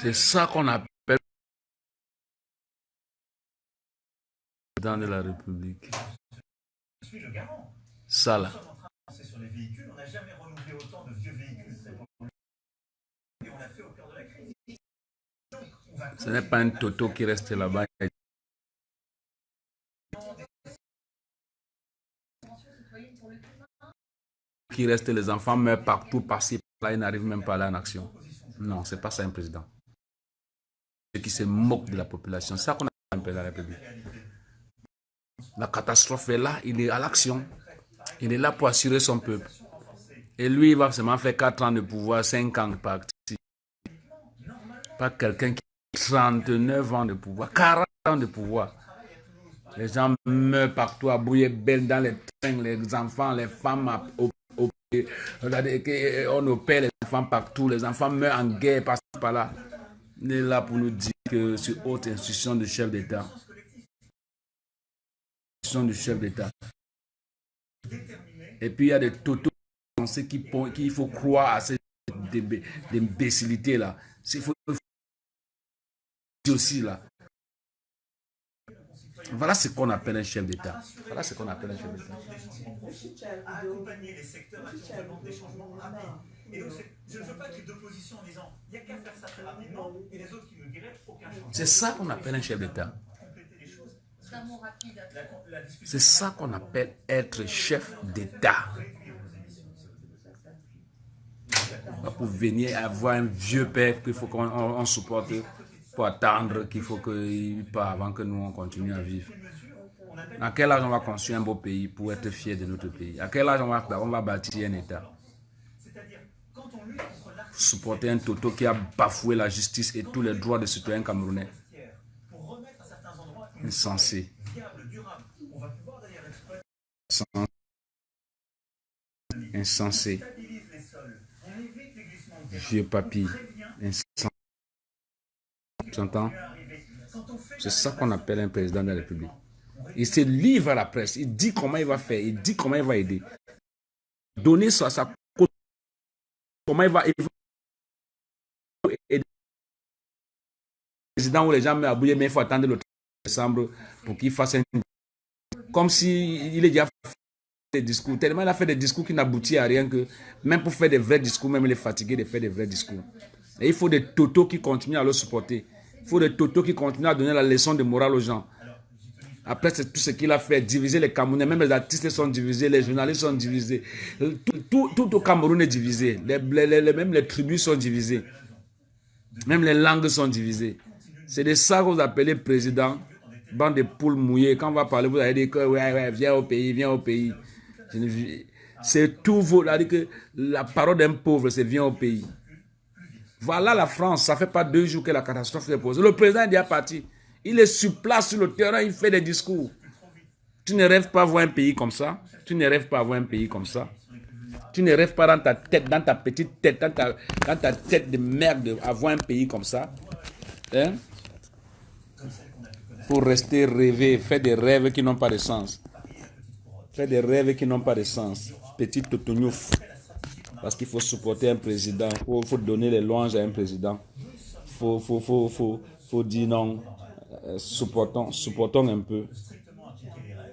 C'est ça qu'on appelle dans de la République. Ça là. Sur les véhicules, on n'a jamais renouvelé autant de vieux véhicules. Et on l'a fait au cœur de la crise. Ce n'est pas un Toto qui reste là-bas. Qui reste, les enfants meurent partout, par-ci, par-là, ils n'arrivent même pas à aller en action. Non, c'est pas ça un président. Ceux qui se moquent de la population, c'est ça qu'on appelle la République. La catastrophe est là, il est à l'action. Il est là pour assurer son peuple. Et lui, il va seulement faire 4 ans de pouvoir, 5 ans de parti. Pas quelqu'un qui a 39 ans de pouvoir, 40 ans de pouvoir. Les gens meurent partout à Bouillé-Belle, dans les trains, les enfants, les femmes, on opère les enfants partout, les enfants meurent en guerre, par-ci, par-là. Il est là pour nous dire que c'est haute institution du chef d'État. Du chef d'État. Et puis il y a des totaux qu'il faut croire à ces imbécilités là. Il faut aussi là. Voilà ce qu'on appelle un chef d'État. Voilà ce qu'on appelle un chef d'État. Accompagner les secteurs qui demandent des changements rapides. Et donc, je ne veux pas qu'il y ait d'opposition en disant il n'y a qu'à faire ça très rapidement et les autres qui me diraient aucun changement. C'est ça qu'on appelle un chef d'État. C'est ça qu'on appelle être chef d'État. Pour venir avoir un vieux père qu'il faut qu'on supporte, pour attendre qu'il faut qu'il parte avant que nous on continue à vivre. À quel âge on va construire un beau pays pour être fier de notre pays? À quel âge on va bâtir un État? Supporter un Toto qui a bafoué la justice et tous les droits des citoyens camerounais. Insensé. Insensé. Vieux papy. Insensé. Tu entends? C'est ça qu'on appelle un président de la République. Il se livre à la presse. Il dit comment il va faire. Il dit comment il va aider. Donner ça à sa côte. Comment il va aider. Le président où les gens meurent à bouillir, mais il faut attendre le 30 décembre pour qu'il fasse un... Comme s'il est déjà fait des discours. Tellement il a fait des discours qui n'aboutissent à rien que même pour faire des vrais discours, même il est fatigué de faire des vrais discours. Et il faut des totos qui continuent à le supporter. Il faut des totos qui continuent à donner la leçon de morale aux gens. Après, c'est tout ce qu'il a fait, diviser les Camerounais. Même les artistes sont divisés, les journalistes sont divisés. Tout au Cameroun est divisé. Même les tribus sont divisées. Même les langues sont divisées. C'est de ça que vous appelez président. Bande de poules mouillées. Quand on va parler, vous allez dire que ouais, viens au pays, viens au pays. C'est tout vous. Que la parole d'un pauvre, c'est viens au pays. Voilà la France. Ça ne fait pas 2 jours que la catastrophe est posée. Le président est déjà parti. Il est sur place, sur le terrain, il fait des discours. Tu ne rêves pas voir un pays comme ça. Tu ne rêves pas voir un pays comme ça. Tu ne rêves pas dans ta tête, dans ta petite tête, dans ta tête de merde, avoir un pays comme ça. Hein? Pour rester rêver, faire des rêves qui n'ont pas de sens. Faire des rêves qui n'ont pas de sens. Petit toutognouf. Parce qu'il faut supporter un président. Il faut donner les louanges à un président. Faut dire non. Supportons un peu.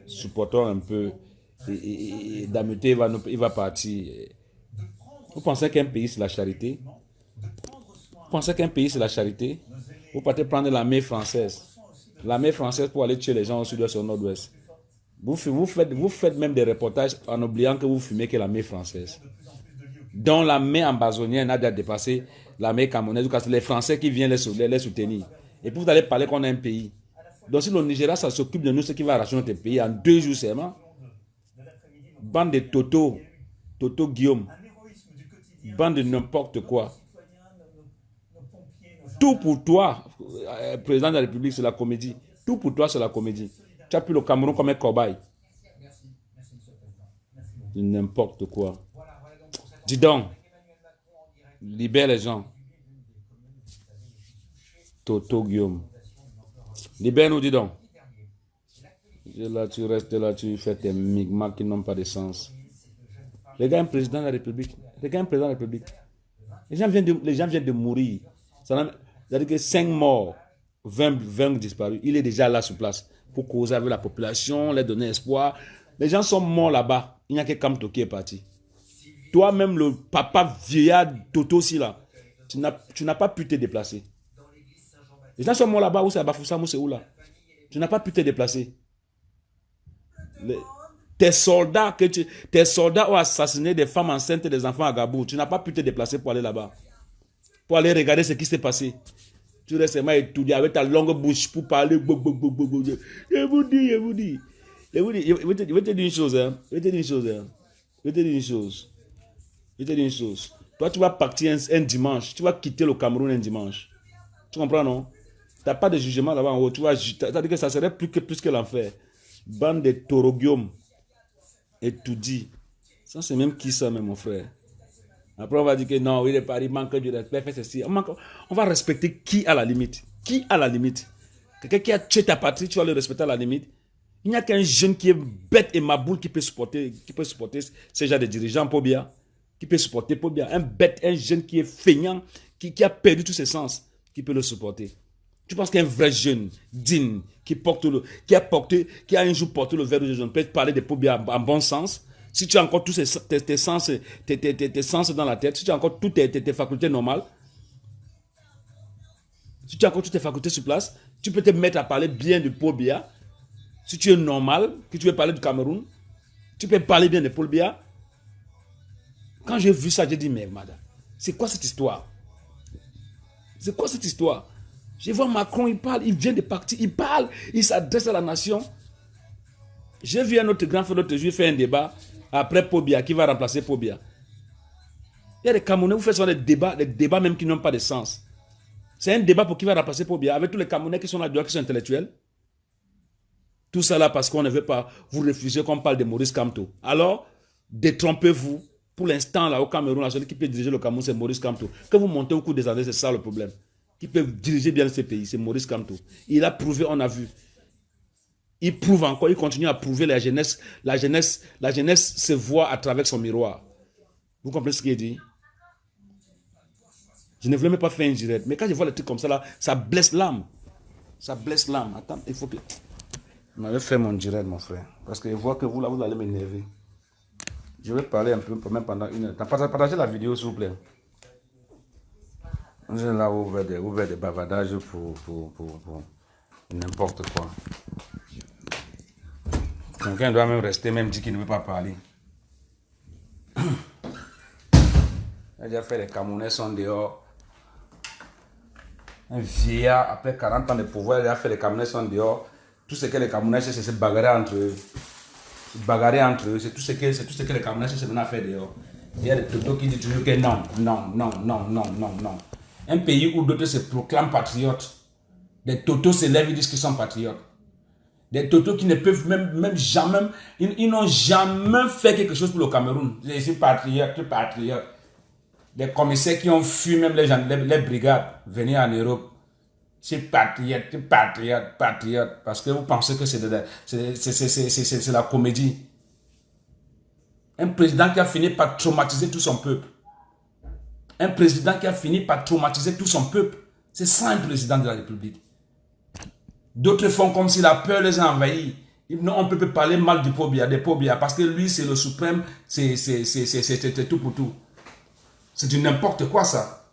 Supportons un peu. Et Damute il va partir. Vous pensez qu'un pays c'est la charité? Vous pensez qu'un pays c'est la charité? Vous partez prendre l'armée française. L'armée française pour aller tuer les gens au sud-ouest et au nord-ouest. Vous faites même des reportages en oubliant que vous fumez que l'armée française. Dont l'armée ambazonienne a déjà dépassé l'armée camerounaise. Les Français qui viennent les soutenir. Et puis vous allez parler qu'on a un pays. Donc si le Nigeria, ça s'occupe de nous, ce qui va arracher notre pays en 2 jours seulement. Bande de Toto Guillaume. Bande de n'importe quoi. Tout pour toi, président de la République, c'est la comédie. Tout pour toi, c'est la comédie. Tu as pris le Cameroun comme un cobaye. N'importe quoi. Dis donc, libère les gens. Toto Guillaume. Libère-nous, dis donc. Là, tu restes là, tu fais tes migmas qui n'ont pas de sens. Les gars, un président de la République. Les gars, un président de la République. Les gens viennent de mourir. C'est-à-dire que 5 morts, 20 disparus. Il est déjà là sur place pour causer avec la population, leur donner espoir. Les gens sont morts là-bas. Il n'y a que Kamto qui est parti. Toi-même, le papa vieillard Toto aussi là, tu n'as pas pu te déplacer. Les gens sont morts là-bas, où c'est à Bafoussam, où c'est où là? Tu n'as pas pu te déplacer. Tes soldats ont assassiné des femmes enceintes et des enfants à Gabou. Tu n'as pas pu te déplacer pour aller là-bas. Pour aller regarder ce qui s'est passé. Tu restes seulement étudié avec ta longue bouche pour parler. Je vous dis. Je vais te dire une chose. Je vais te dire une chose. Toi, tu vas partir un dimanche. Tu vas quitter le Cameroun un dimanche. Tu comprends, non? Tu n'as pas de jugement là-bas en haut. Tu vas, c'est-à-dire que ça serait plus que l'enfer. Bande de torogium. Et tout dit. Ça, c'est même qui ça, même, mon frère? Après, on va dire que non, il est pas, il manque du respect, fait ceci. On va respecter qui à la limite? Qui à la limite? Quelqu'un qui a tué ta patrie, tu vas le respecter à la limite? Il n'y a qu'un jeune qui est bête et maboule qui peut supporter ce genre de dirigeants, Pobia. Qui peut supporter Pobia. Un jeune qui est feignant, qui a perdu tous ses sens, qui peut le supporter. Tu penses qu'un vrai jeune, digne, qui a un jour porté le verre de jaune, peut parler de Pobia en bon sens? Si tu as encore tous tes sens, tes sens dans la tête, si tu as encore toutes tes facultés normales, si tu as encore toutes tes facultés sur place, tu peux te mettre à parler bien de Paul Biya. Si tu es normal, que tu veux parler du Cameroun, tu peux parler bien de Paul Biya. Quand j'ai vu ça, j'ai dit, mais madame, c'est quoi cette histoire? C'est quoi cette histoire? Je vois Macron, il parle, il vient de partir, il parle, il s'adresse à la nation. J'ai vu un autre grand frère l'autre jour faire un débat après Pobia, qui va remplacer Pobia. Il y a des Camerounais, vous faites souvent des débats même qui n'ont pas de sens. C'est un débat pour qui va remplacer Pobia, avec tous les Camerounais qui sont là, qui sont intellectuels. Tout ça là parce qu'on ne veut pas vous refuser qu'on parle de Maurice Kamto. Alors, détrompez-vous. Pour l'instant, là, au Cameroun, la seule qui peut diriger le Cameroun, c'est Maurice Kamto. Que vous montez au cours des années, c'est ça le problème. Qui peut diriger bien ce pays, c'est Maurice Kamto. Il a prouvé, on a vu. Il prouve encore, il continue à prouver la jeunesse. La jeunesse se voit à travers son miroir. Vous comprenez ce qu'il dit? Je ne voulais même pas faire une direct. Mais quand je vois les trucs comme ça, là, ça blesse l'âme. Ça blesse l'âme. Attends, il faut que... Je m'avais fait mon direct, mon frère. Parce que je vois que vous, là, vous allez m'énerver. Je vais parler un peu, même pendant une heure. Partagez la vidéo, s'il vous plaît. J'ai là ouvert des bavardages pour n'importe quoi. Quelqu'un doit même rester, même dire qu'il ne veut pas parler. Il a déjà fait les Camerounais sont dehors. Un vieillard, après 40 ans de pouvoir, il a fait les Camerounais sont dehors. Tout ce que les Camerounais c'est se bagarrer entre eux. C'est tout ce que les Camerounais c'est maintenant faire dehors. Il y a des Toto qui disent toujours que non. Un pays où d'autres se proclament patriotes. Des Toto se lèvent et disent qu'ils sont patriotes. Des Toto qui ne peuvent même jamais, ils n'ont jamais fait quelque chose pour le Cameroun. Je suis patriote. Des commissaires qui ont fui même les brigades venir en Europe. C'est patriote. Parce que vous pensez que c'est la comédie. Un président qui a fini par traumatiser tout son peuple. C'est ça un président de la République. D'autres font comme si la peur les a envahis. On peut parler mal du Pobia, des Pobia, parce que lui c'est le suprême, c'est tout pour tout. C'est du n'importe quoi ça.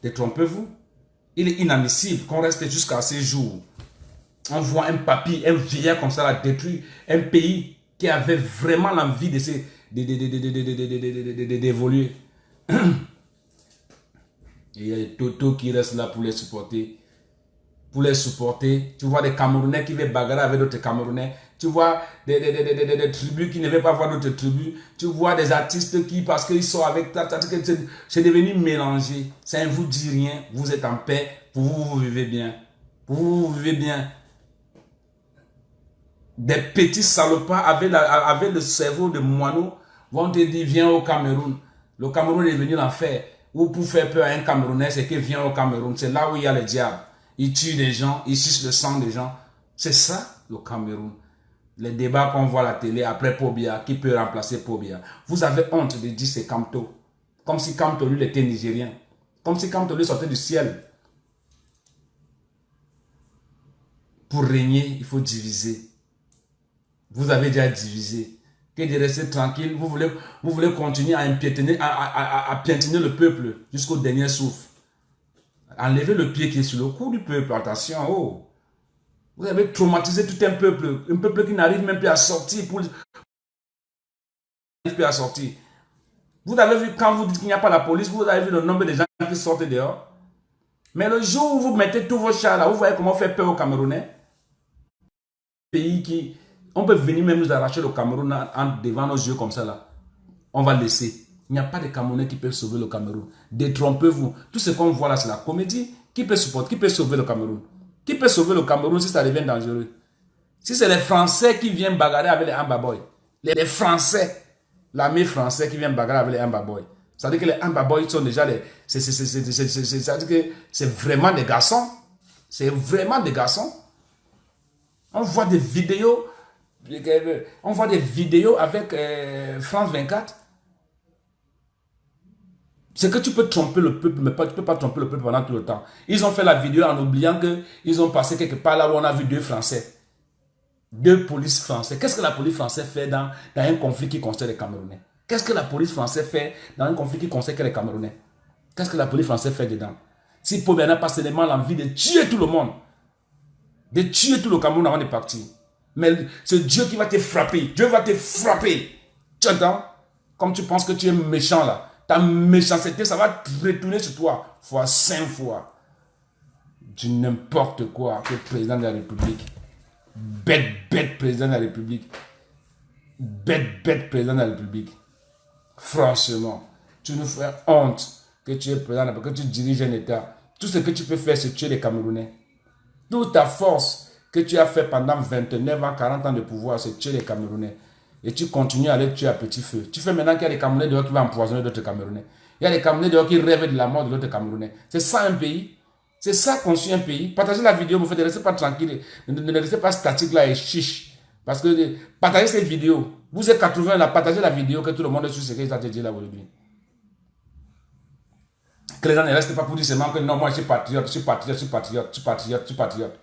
Détrompez-vous. Il est inadmissible qu'on reste jusqu'à ces jours. On voit un papy, un vieillard comme ça là, détruire un pays qui avait vraiment l'envie d'évoluer. Il y a des Toto qui restent là pour les supporter. Tu vois des Camerounais qui veulent bagarrer avec d'autres Camerounais. Tu vois des tribus qui ne veulent pas voir d'autres tribus. Tu vois des artistes qui, parce qu'ils sont avec... C'est devenu mélangé. Ça ne vous dit rien. Vous êtes en paix. Vous vivez bien. Des petits salopards avec le cerveau de moineau vont te dire viens au Cameroun. Le Cameroun est devenu l'enfer. Ou pour faire peur à un Camerounais, c'est qu'il vient au Cameroun. C'est là où il y a le diable. Il tue des gens, il suce le sang des gens. C'est ça le Cameroun. Les débats qu'on voit à la télé après Pobia, qui peut remplacer Pobia. Vous avez honte de dire c'est Kamto. Comme si Kamto lui était nigérien. Comme si Kamto lui sortait du ciel. Pour régner, il faut diviser. Vous avez déjà divisé. Que de rester tranquille, vous voulez continuer à piétiner le peuple jusqu'au dernier souffle. Enlevez le pied qui est sur le cou du peuple. Attention, oh. Vous avez traumatisé tout un peuple qui n'arrive même plus à sortir. Vous avez vu, quand vous dites qu'il n'y a pas la police, vous avez vu le nombre de gens qui sortent dehors. Mais le jour où vous mettez tous vos chars là, vous voyez comment faire peur aux Camerounais. Pays qui... On peut venir même nous arracher le Cameroun devant nos yeux comme ça là. On va laisser. Il n'y a pas de Camerounais qui peuvent sauver le Cameroun. Détrompez-vous. Tout ce qu'on voit là, c'est la comédie. Qui peut supporter? Qui peut sauver le Cameroun? Qui peut sauver le Cameroun si ça devient dangereux? Si c'est les Français qui viennent bagarrer avec les Amba Boys. Les Français. L'armée française qui vient bagarrer avec les Amba Boys. Ça veut dire que les Amba Boys sont déjà les... Ça veut dire que c'est vraiment des garçons. C'est vraiment des garçons. On voit des vidéos... On voit des vidéos avec France 24. C'est que tu peux tromper le peuple, mais tu ne peux pas tromper le peuple pendant tout le temps. Ils ont fait la vidéo en oubliant qu'ils ont passé quelque part là où on a vu deux Français. Deux polices français. Qu'est-ce que la police française fait dans un conflit qui concerne les Camerounais? Qu'est-ce que la police française fait dans un conflit qui concerne les Camerounais? Qu'est-ce que la police française fait dedans? Si Pobia n'a pas seulement l'envie de tuer tout le monde, de tuer tout le Cameroun avant de partir. Mais c'est Dieu qui va te frapper. Dieu va te frapper. Tu entends? Comme tu penses que tu es méchant là. Ta méchanceté, ça va retourner sur toi. Fois 5 fois. Du n'importe quoi que président de la République. Bête président de la République. Bête président de la République. Franchement, tu nous fais honte que tu es président, que tu diriges un État. Tout ce que tu peux faire, c'est tuer les Camerounais. Toute ta force que tu as fait pendant 29 ans, 40 ans de pouvoir, c'est tuer les Camerounais. Et tu continues à les tuer à petit feu. Tu fais maintenant qu'il y a des Camerounais dehors qui vont empoisonner d'autres Camerounais. Il y a des Camerounais dehors qui rêvent de la mort de l'autre Camerounais. C'est ça un pays. C'est ça qu'on suit un pays. Partagez la vidéo, vous faites, ne restez pas tranquille. Ne restez pas statique là et chiche. Parce que partagez cette vidéo. Vous êtes 80 là, partagez la vidéo que tout le monde suit ce qu'ils ont dit là aujourd'hui. Que les gens ne restent pas pour dire seulement que non, moi je suis patriote, je suis patriote, je suis patriote, je suis patriote, je suis patriote.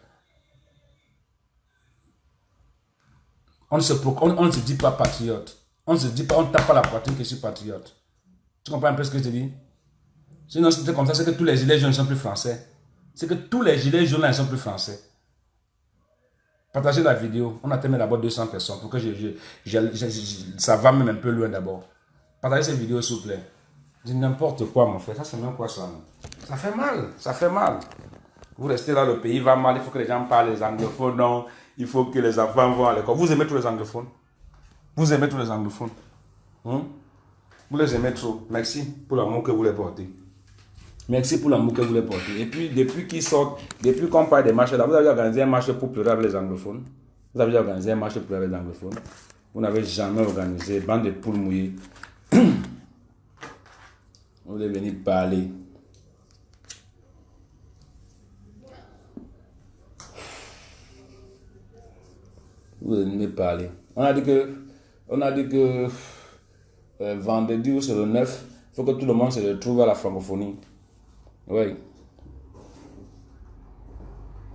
On ne se dit pas patriote. On ne se dit pas, on ne tape pas la poitrine que je suis patriote. Tu comprends un peu ce que je te dis? Sinon, si c'était comme ça, c'est que tous les gilets jaunes ne sont plus français. C'est que tous les gilets jaunes là, ne sont plus français. Partagez la vidéo. On a terminé d'abord 200 personnes pour que ça va même un peu loin d'abord. Partagez cette vidéo, s'il vous plaît. Dis n'importe quoi, mon frère. Ça, c'est même quoi ça? Ça fait mal. Ça fait mal. Vous restez là, le pays va mal. Il faut que les gens parlent les anglophones. Non. Il faut que les enfants vont à l'école. Vous aimez tous les anglophones? Vous aimez tous les anglophones? Vous les aimez trop. Merci pour l'amour que vous les portez. Merci pour l'amour que vous les portez. Et puis, depuis qu'ils sortent, depuis qu'on parle des marches là, vous avez organisé un marché pour pleurer avec les anglophones? Vous avez organisé un marché pour pleurer avec les anglophones? Vous n'avez jamais organisé. Bande de poules mouillées. Vous voulez venir parler. Vous venez parler. On a dit que vendredi ou c'est le 9, il faut que tout le monde se retrouve à la francophonie. Oui.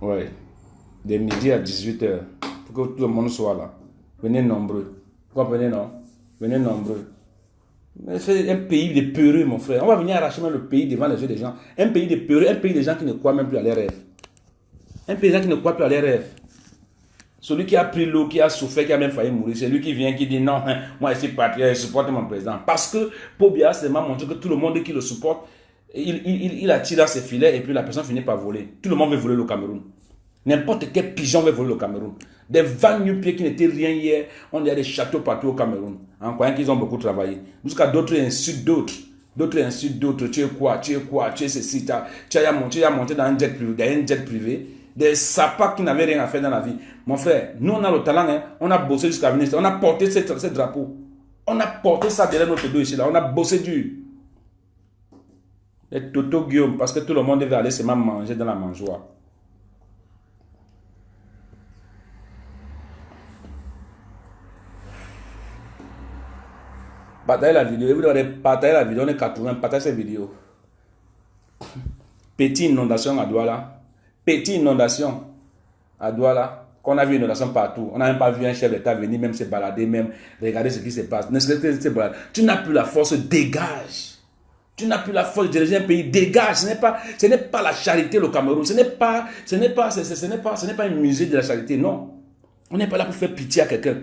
Oui. De midi à 18h. Il faut que tout le monde soit là. Venez nombreux. Vous comprenez, non? Venez nombreux. Mais c'est un pays de peureux, mon frère. On va venir arracher le pays devant les yeux des gens. Un pays de peureux, un pays de gens qui ne croient même plus à leurs rêves. Un pays de gens qui ne croient plus à leurs rêves. Celui qui a pris l'eau, qui a souffert, qui a même failli mourir, c'est lui qui vient, qui dit non, moi je suis patriote, je supporte mon président. Parce que Pobia a seulement montré que tout le monde qui le supporte, il attire dans ses filets et puis la personne finit par voler. Tout le monde veut voler le Cameroun. N'importe quel pigeon veut voler le Cameroun. Des vannes nu-pieds qui n'étaient rien hier, on a des châteaux partout au Cameroun, en croyant qu'ils ont beaucoup travaillé. Jusqu'à d'autres insultent d'autres. D'autres insultent d'autres. Tu es quoi? Tu es quoi? Tu es ceci. Tu as monté dans un jet privé. Des sapas qui n'avaient rien à faire dans la vie. Mon frère, nous on a le talent, hein? On a bossé jusqu'à venir. On a porté ces drapeaux. On a porté ça derrière notre dos ici, là. On a bossé dur. Les Toto Guillaume, parce que tout le monde devait aller seulement manger dans la mangeoire. Partagez la vidéo. Vous devez partager la vidéo. On est 80. Partagez cette vidéo. Petite inondation à Douala. Petite inondation à Douala. Qu'on a vu une inondation partout. On n'a même pas vu un chef d'État venir même se balader, même regarder ce qui se passe. Tu n'as plus la force, dégage. Tu n'as plus la force de diriger un pays, dégage. Ce n'est pas la charité le Cameroun. Ce n'est pas un musée de la charité, non. On n'est pas là pour faire pitié à quelqu'un.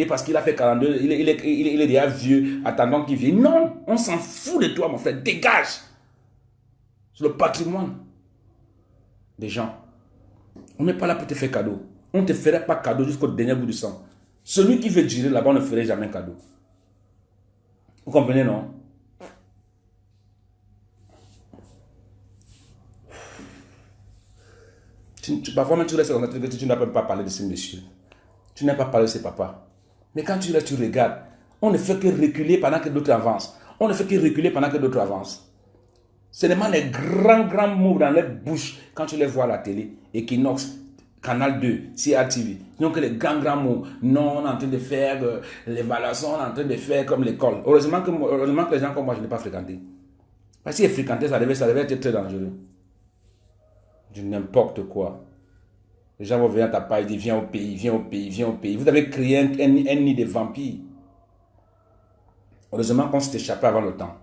Parce qu'il a fait 42, il est déjà vieux, attendant qu'il vienne. Non, on s'en fout de toi, mon frère. Dégage. C'est le patrimoine des gens. On n'est pas là pour te faire cadeau. On ne te ferait pas cadeau jusqu'au dernier bout du sang. Celui qui veut durer là-bas, on ne ferait jamais cadeau. Vous comprenez, non? Parfois, même tu restes dans la tu n'as même pas parlé de ces messieurs. Tu n'as pas parlé de ces papas. Mais quand tu regardes, on ne fait que reculer pendant que d'autres avancent. On ne fait que reculer pendant que d'autres avancent. Seulement les grands mots dans les bouches quand tu les vois à la télé. Equinox, Canal 2, CRTV. Donc les grands mots. Non, on est en train de faire l'évaluation, on est en train de faire comme l'école. Heureusement que les gens comme moi, je n'ai pas fréquenté. Parce que si je fréquentais, ça devait être très dangereux. Du n'importe quoi. Les gens vont venir à ta part et dire viens au pays, viens au pays, viens au pays. Vous avez créé un nid de vampires. Heureusement qu'on s'est échappé avant le temps.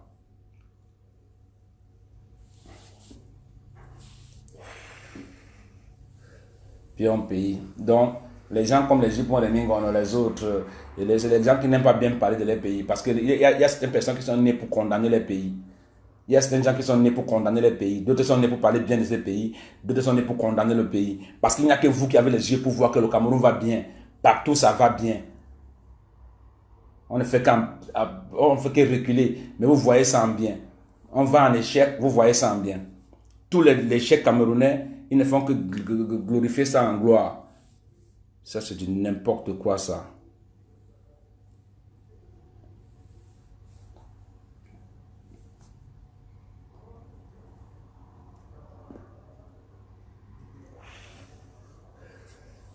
Viens au pays. Donc, les gens comme les Jupons, les Ningon, les autres, c'est les gens qui n'aiment pas bien parler de leur pays. Parce qu'il y a certaines personnes qui sont nées pour condamner les pays. Il y a certains gens qui sont nés pour condamner les pays. D'autres sont nés pour parler bien de ces pays. D'autres sont nés pour condamner le pays. Parce qu'il n'y a que vous qui avez les yeux pour voir que le Cameroun va bien. Partout, ça va bien. On ne fait que reculer. Mais vous voyez ça en bien. On va en échec, vous voyez ça en bien. Tous les chefs camerounais, ils ne font que glorifier ça en gloire. Ça, c'est du n'importe quoi, ça.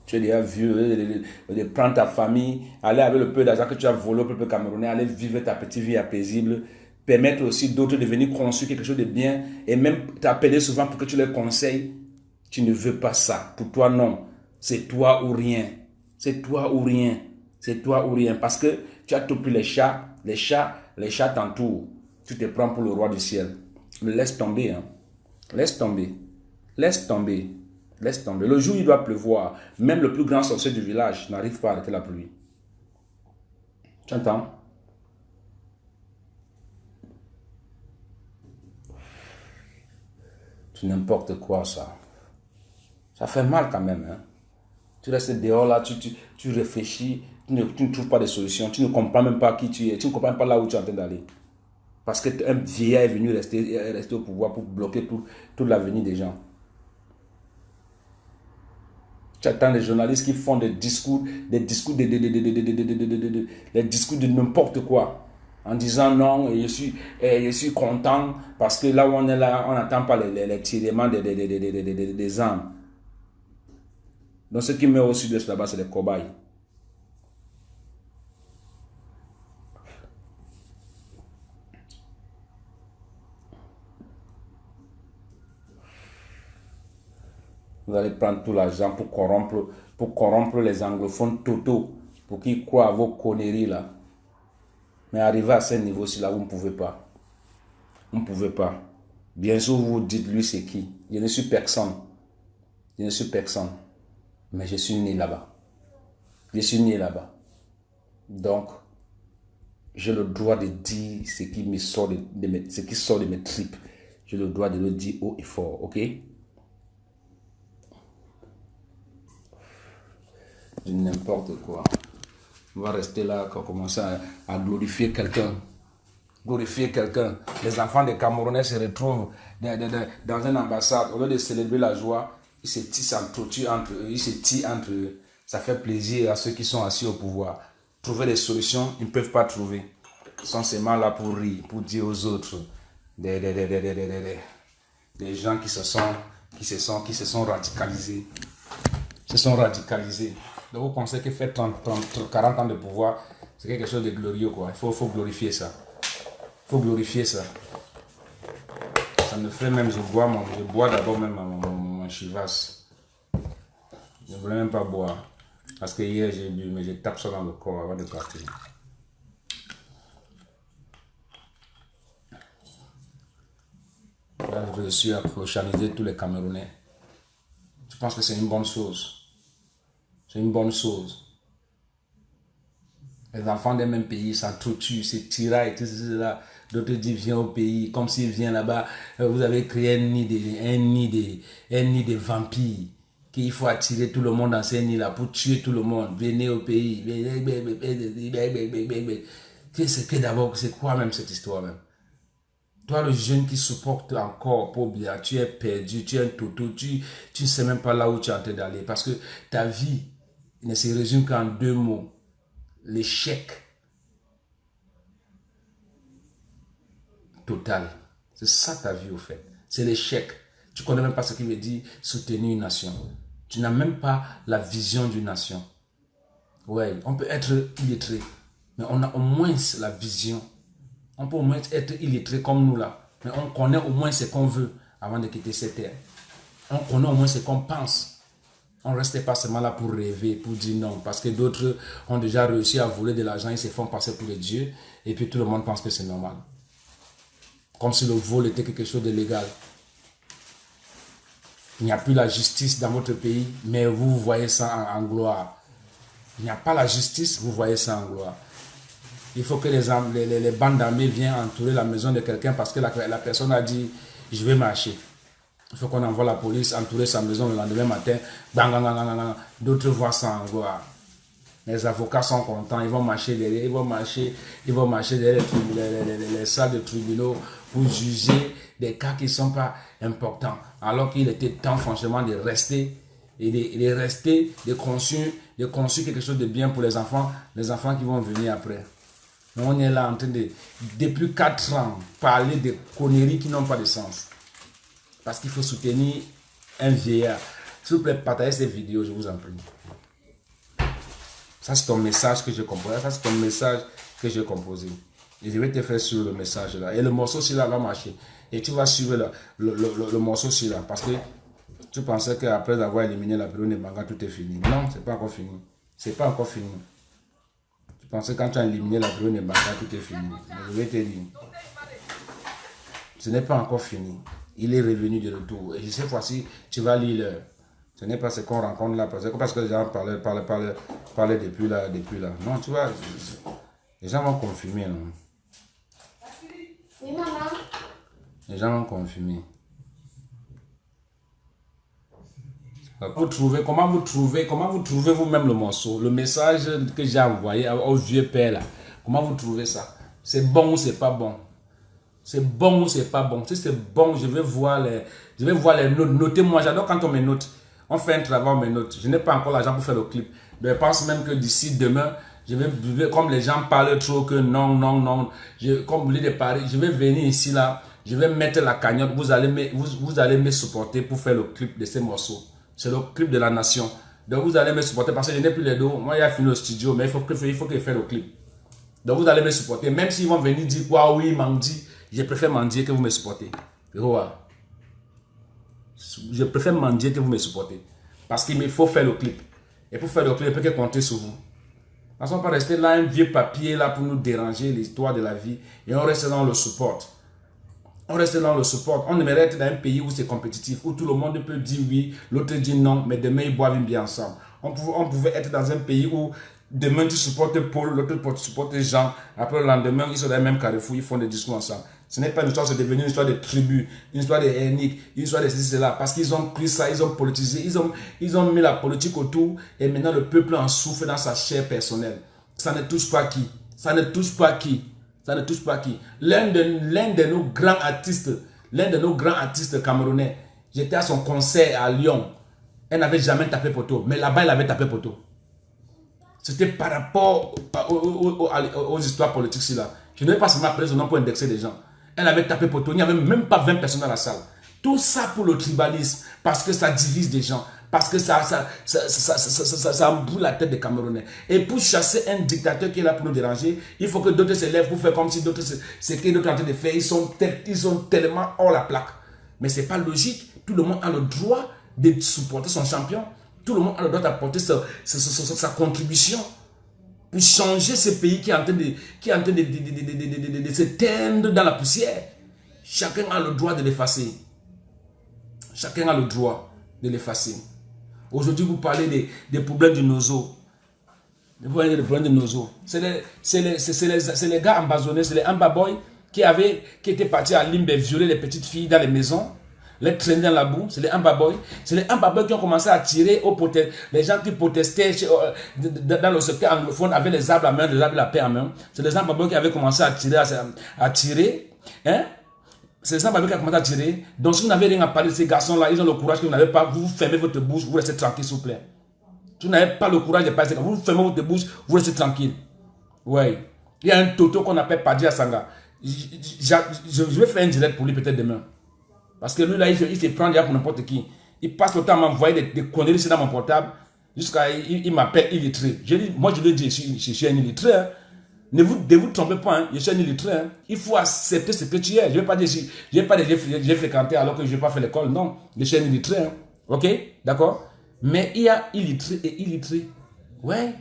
Tu es déjà vieux, de prendre ta famille, aller avec le peu d'argent que tu as volé au peuple camerounais, aller vivre ta petite vie paisible, permettre aussi d'autres de venir construire quelque chose de bien et même t'appeler souvent pour que tu leur conseilles. Tu ne veux pas ça. Pour toi, non. C'est toi ou rien. C'est toi ou rien. C'est toi ou rien. Parce que tu as tout pris les chats t'entourent. Tu te prends pour le roi du ciel. Mais laisse tomber. Hein. Laisse tomber. Laisse tomber. Laisse tomber. Le jour où il doit pleuvoir, même le plus grand sorcier du village n'arrive pas à arrêter la pluie. Tu entends? C'est n'importe quoi, ça. Ça fait mal quand même. Hein? Tu restes dehors là, tu réfléchis, tu ne trouves pas de solution, tu ne comprends même pas qui tu es, tu ne comprends pas là où tu es en train d'aller. Parce qu'un vieillard est venu rester au pouvoir pour bloquer toute l'avenir des gens. Tu attends les journalistes qui font des discours de n'importe quoi. En disant non, je suis content parce que là où on est là, on n'attend pas les tirements des armes. Donc ce qui met au sud-est là-bas, c'est les cobayes. Vous allez prendre tout l'argent pour corrompre les anglophones totaux, pour qu'ils croient à vos conneries là. Mais arriver à ce niveau-ci là, vous ne pouvez pas. Vous ne pouvez pas. Bien sûr, vous dites lui c'est qui. Je ne suis personne. Je ne suis personne. Mais je suis né là-bas. Je suis né là-bas. Donc, j'ai le droit de dire ce qui me sort ce qui sort de mes tripes. J'ai le droit de le dire haut et fort, ok? N'importe quoi. On va rester là, commencer à glorifier quelqu'un. Glorifier quelqu'un. Les enfants des Camerounais se retrouvent dans une ambassade. Au lieu de célébrer la joie, ils s'entretuent entre eux, ils se tirent entre eux. Ça fait plaisir à ceux qui sont assis au pouvoir. Trouver des solutions, ils ne peuvent pas trouver. Ils sont seulement là pour rire, pour dire aux autres des gens qui se sont radicalisés. Donc vous pensez que faire 40 ans de pouvoir, c'est quelque chose de glorieux, quoi. Il faut glorifier ça. Il faut glorifier ça. Ça me fait même, je bois d'abord même mon chivas. Je ne voulais même pas boire. Parce que hier j'ai bu, mais je tape ça dans le corps avant de partir. Là, je suis à prochaniser tous les Camerounais. Je pense que c'est une bonne chose. C'est une bonne chose. Les enfants des mêmes pays s'entretuent, se tiraillent, tout cela. D'autres disent viens au pays, comme s'ils viennent là-bas, vous avez créé un nid de vampires. Qu'il faut attirer tout le monde dans ces nids-là pour tuer tout le monde. Venez au pays. C'est que d'abord, c'est quoi même cette histoire même? Toi, le jeune qui supporte encore pour bien, tu es perdu, tu es un toto, tu ne sais même pas là où tu es en train d'aller. Parce que ta vie ne se résume qu'en 2 mots. L'échec total. C'est ça ta vie au fait. C'est l'échec. Tu ne connais même pas ce qui veut dire soutenir une nation. Tu n'as même pas la vision d'une nation. Ouais, on peut être illettré, mais on a au moins la vision. On peut au moins être illettré comme nous là, mais on connaît au moins ce qu'on veut avant de quitter cette terre. On connaît au moins ce qu'on pense. On ne reste pas seulement là pour rêver, pour dire non, parce que d'autres ont déjà réussi à voler de l'argent, ils se font passer pour des dieux, et puis tout le monde pense que c'est normal. Comme si le vol était quelque chose de légal. Il n'y a plus la justice dans votre pays, mais vous voyez ça en gloire. Il n'y a pas la justice, vous voyez ça en gloire. Il faut que les bandes d'armées viennent entourer la maison de quelqu'un parce que la personne a dit « je vais marcher ». Il faut qu'on envoie la police entourer sa maison le lendemain matin. D'autres voient ça en gloire. Les avocats sont contents, ils vont marcher derrière, ils vont marcher derrière les salles de tribunaux pour juger des cas qui ne sont pas importants. Alors qu'il était temps franchement de rester et de construire quelque chose de bien pour les enfants qui vont venir après. Mais on est là en train de, depuis 4 ans, parler de conneries qui n'ont pas de sens. Parce qu'il faut soutenir un vieillard. S'il vous plaît, partagez cette vidéo, je vous en prie. Ça, c'est ton message que j'ai composé. Ça, c'est ton message que j'ai composé. Et je vais te faire suivre le message là. Et le morceau là va marcher. Et tu vas suivre le morceau là. Parce que tu pensais qu'après avoir éliminé la période de Banga, tout est fini. Non, c'est pas encore fini. C'est pas encore fini. Tu pensais que quand tu as éliminé la période de Banga, tout est fini. Mais je vais te dire. Ce n'est pas encore fini. Il est revenu de retour. Et cette fois-ci, tu vas lire l'heure. Ce n'est pas ce qu'on rencontre là. Parce que les gens parlaient depuis là. Non, tu vois, les gens vont confirmer. Non? Oui, maman. Les gens vont confirmer. Comment vous trouvez vous-même le morceau, le message que j'ai envoyé au vieux père là? Comment vous trouvez ça? C'est bon ou c'est pas bon? C'est bon ou c'est pas bon? Si c'est bon, je vais voir les notes. Notez-moi, j'adore quand on me note. On fait un travail, on me note. Je n'ai pas encore l'argent pour faire le clip. Mais je pense même que d'ici demain, comme les gens parlent trop que non, comme vous voulez de Paris, je vais venir ici là, je vais mettre la cagnotte, vous allez me supporter pour faire le clip de ces morceaux. C'est le clip de la nation. Donc vous allez me supporter parce que je n'ai plus les dos. Moi, il a fini le studio, mais il faut que je fasse le clip. Donc vous allez me supporter. Même s'ils vont venir dire quoi, oui, Mandi, je préfère mendier que vous me supportez. Je préfère mendier que vous me supportez. Parce qu'il me faut faire le clip. Et pour faire le clip, je peux compter sur vous. Nous ne sommes pas restés là, un vieux papier là pour nous déranger l'histoire de la vie. Et on reste dans le support. On reste dans le support. On aimerait être dans un pays où c'est compétitif, où tout le monde peut dire oui, l'autre dit non, mais demain ils boivent bien ensemble. On pouvait être dans un pays où demain tu supportes Paul, l'autre supporte Jean. Après le lendemain, ils sont dans le même carrefour, ils font des discours ensemble. Ce n'est pas une histoire, c'est devenu une histoire de tribu, une histoire de ethnique, une histoire de ceci, cela. Parce qu'ils ont pris ça, ils ont politisé, ils ont mis la politique autour et maintenant le peuple en souffre dans sa chair personnelle. Ça ne touche pas qui? Ça ne touche pas qui? Ça ne touche pas qui? L'un de nos grands artistes camerounais, j'étais à son concert à Lyon. Elle n'avait jamais tapé poteau. Mais là-bas, elle avait tapé poteau. C'était par rapport aux histoires politiques là. Je ne vais pas seulement appeler son nom pour indexer les gens. Elle avait tapé poteau. Il n'y avait même pas 20 personnes dans la salle. Tout ça pour le tribalisme. Parce que ça divise des gens. Parce que ça emboule la tête des Camerounais. Et pour chasser un dictateur qui est là pour nous déranger, il faut que d'autres se lèvent pour faire comme si d'autres, ce que d'autres sont en train de faire, ils sont tellement hors la plaque. Mais ce n'est pas logique. Tout le monde a le droit de supporter son champion. Tout le monde a le droit d'apporter sa contribution pour changer ce pays qui est en train de se teindre dans la poussière. Chacun a le droit de l'effacer. Chacun a le droit de l'effacer. Aujourd'hui, vous parlez des problèmes du nozo. Vous parlez des problèmes du nozo. C'est les gars embazonnés, c'est les Amba Boys qui étaient partis à Limbe violer les petites filles dans les maisons, les traîner dans la boue. C'est les Amba Boys. C'est les Amba Boys qui ont commencé à tirer les gens qui protestaient dans le secteur anglophone avec les arbres à main, les arbres de la paix en main. C'est les Amba Boys qui avaient commencé à tirer. Hein? C'est les Amba Boys qui ont commencé à tirer. Donc si vous n'avez rien à parler de ces garçons-là, ils ont le courage que vous n'avez pas, vous fermez votre bouche, vous restez tranquille s'il vous plaît. Si vous n'avez pas le courage de passer, vous fermez votre bouche, vous restez tranquille. Oui. Il y a un Toto qu'on appelle Paddy Asanga. Je vais faire un direct pour lui peut-être demain. Parce que lui là, il se prend déjà pour n'importe qui. Il passe le temps à m'envoyer des conneries dans mon portable. Jusqu'à il m'appelle illettré. Moi je lui dis, je suis un illettré. Hein. Ne vous trompez pas, hein. Je suis un illettré. Hein. Il faut accepter ce que tu es. Je ne vais pas dire j'ai fréquenté alors que je n'ai pas fait l'école. Non, je suis un illettré. Hein. Ok, d'accord. Mais il y a illettré et illettré. Ouais.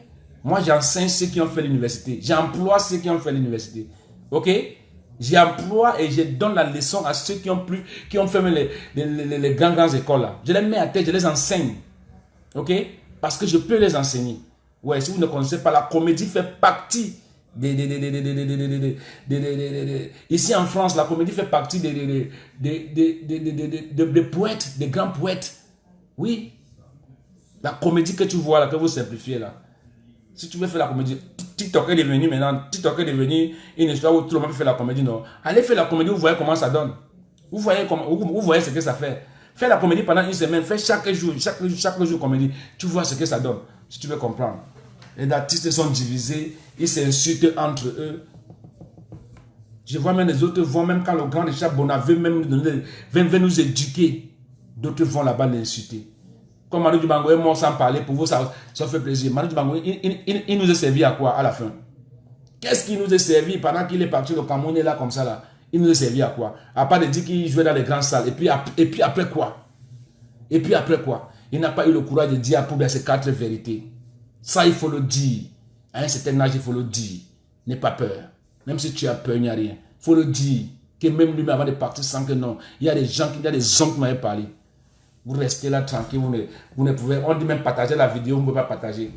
Moi j'enseigne ceux qui ont fait l'université. J'emploie ceux qui ont fait l'université. Ok. J'emploie et je donne la leçon à ceux qui ont fait les grandes écoles là. Je les mets à tête, je les enseigne. Ok? Parce que je peux les enseigner. Ouais, si vous ne connaissez pas, la comédie fait partie ici en France, la comédie fait partie des poètes, des grands poètes. Oui. La comédie que tu vois là, que vous simplifiez là. Si tu veux faire la comédie, TikTok est devenu maintenant, TikTok est devenu une histoire où tout le monde fait la comédie, non. Allez faire la comédie, vous voyez comment ça donne. Vous voyez ce que ça fait. Fais la comédie pendant une semaine, fais chaque jour comédie. Tu vois ce que ça donne, si tu veux comprendre. Les artistes sont divisés, ils s'insultent entre eux. Je vois même les autres vont, même quand le grand Richard Bonaveux veut nous éduquer, d'autres vont là-bas l'insulter. Comme Manu Dibango est mort sans parler, pour vous, ça fait plaisir. Manu Dibango, il nous a servi à quoi à la fin? Qu'est-ce qu'il nous a servi pendant qu'il est parti, le Cameroun est là comme ça là? Il nous a servi à quoi? À part de dire qu'il jouait dans les grandes salles. Et puis après quoi? Et puis après quoi? Il n'a pas eu le courage de dire à Poubelle ces 4 vérités. Ça, il faut le dire. À un certain âge, il faut le dire. N'aie pas peur. Même si tu as peur, il n'y a rien. Il faut le dire. Que même lui, avant de partir, sans que non. Il y a des gens, il y a des hommes qui m'avaient parlé. Vous restez là tranquille, vous ne pouvez, on dit même partager la vidéo, vous ne pouvez pas partager.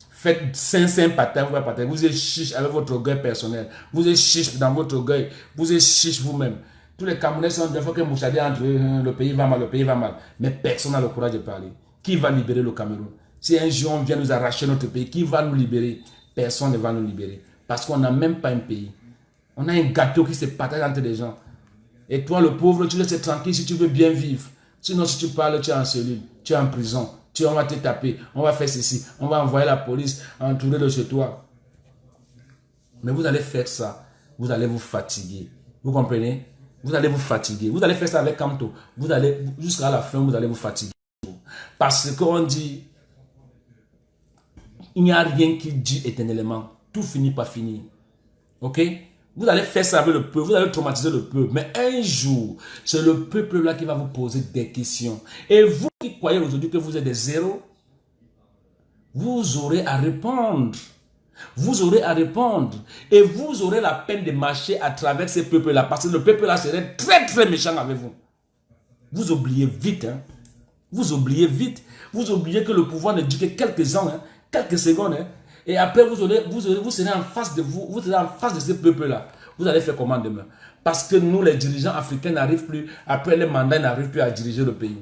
Faites 500 partages, vous ne pouvez pas partager. Vous êtes chiche avec votre orgueil personnel. Vous êtes chiche dans votre orgueil. Vous êtes chiche vous-même. Tous les Camerounais sont des fois que Mouchadi entre le pays va mal, le pays va mal. Mais personne n'a le courage de parler. Qui va libérer le Cameroun? Si un jour on vient nous arracher notre pays, qui va nous libérer? Personne ne va nous libérer. Parce qu'on n'a même pas un pays. On a un gâteau qui se partage entre les gens. Et toi, le pauvre, tu laisses tranquille si tu veux bien vivre. Sinon, si tu parles, tu es en cellule, tu es en prison, on va te taper, on va faire ceci, on va envoyer la police entourer de chez toi. Mais vous allez faire ça, vous allez vous fatiguer. Vous comprenez? Vous allez vous fatiguer. Vous allez faire ça avec Kamto. Vous allez, jusqu'à la fin, vous allez vous fatiguer. Parce qu'on dit, il n'y a rien qui dit éternellement. Tout finit par finir. Ok? Vous allez faire ça avec le peuple, vous allez traumatiser le peuple. Mais un jour, c'est le peuple-là qui va vous poser des questions. Et vous qui croyez aujourd'hui que vous êtes des zéros, vous aurez à répondre. Vous aurez à répondre. Et vous aurez la peine de marcher à travers ces peuples-là. Parce que le peuple-là serait très très méchant avec vous. Vous oubliez vite. Hein? Vous oubliez vite. Vous oubliez que le pouvoir ne dure que quelques ans, hein? Quelques secondes. Hein? Et après, vous serez en face de vous serez en face de ce peuple-là. Vous allez faire comment demain? Parce que nous, les dirigeants africains, n'arrivent plus, après les mandats, n'arrivent plus à diriger le pays.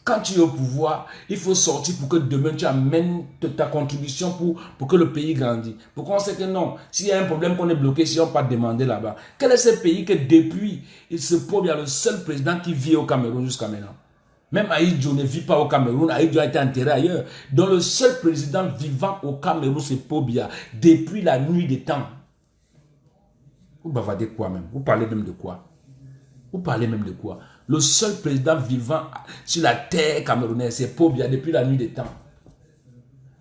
Quand tu es au pouvoir, il faut sortir pour que demain, tu amènes ta contribution pour que le pays grandisse. Pour qu'on sait que non, s'il y a un problème qu'on est bloqué, si on ne peut pas demander là-bas. Quel est ce pays que depuis, il se prouve, il y a le seul président qui vit au Cameroun jusqu'à maintenant? Même Ahidjo ne vit pas au Cameroun. Ahidjo a été enterré ailleurs. Donc le seul président vivant au Cameroun, c'est Paul Biya. Depuis la nuit des temps. Vous bavardez quoi même? Vous parlez même de quoi? Vous parlez même de quoi? Le seul président vivant sur la terre camerounaise, c'est Paul Biya depuis la nuit des temps.